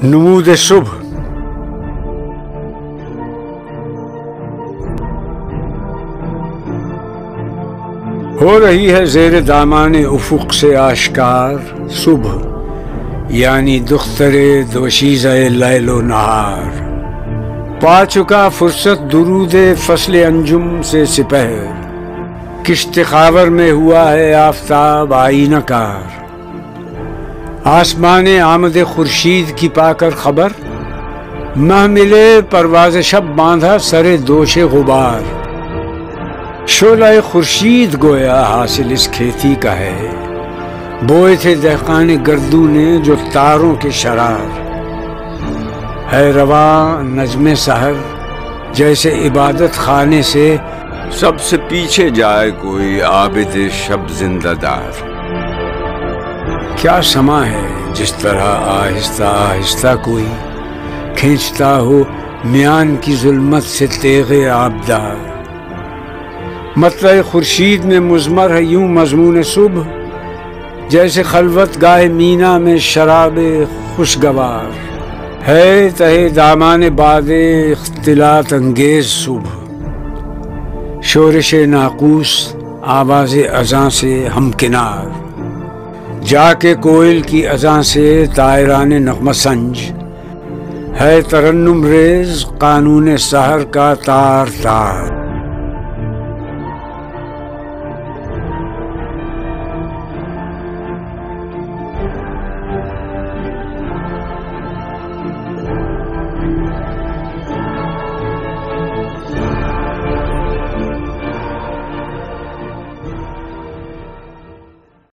نمود صبح. ہو رہی ہے زیر دامان افق سے آشکار صبح، یعنی دختر دوشیزہ لیل و نہار. پا چکا فرصت درود فصل انجم سے سپہر، کشت خاور میں ہوا ہے آفتاب آئینہ کار. آسمان آمد خورشید کی پا کر خبر، مہ ملے پرواز شب باندھا سر دوش غبار. شعلہ خورشید گویا حاصل اس کھیتی کا ہے، بوئے تھے دہقان گردو نے جو تاروں کے شرار. ہے رواں نظم سحر جیسے عبادت خانے سے، سب سے پیچھے جائے کوئی عابد شب زندہ دار. کیا سما ہے جس طرح آہستہ آہستہ کوئی کھینچتا ہو میان کی ظلمت سے تیغ آبدار. مطلع خورشید میں مضمر ہے یوں مضمون صبح، جیسے خلوت گاہ مینا میں شراب خوشگوار. ہے تہے دامان باد اختلاط انگیز صبح، شورش ناقوس آواز اذاں سے ہمکنار. جا کے کوئل کی اذاں سے طائران نغمہ سنج، ہے ترنم ریز قانون سحر کا تار تار.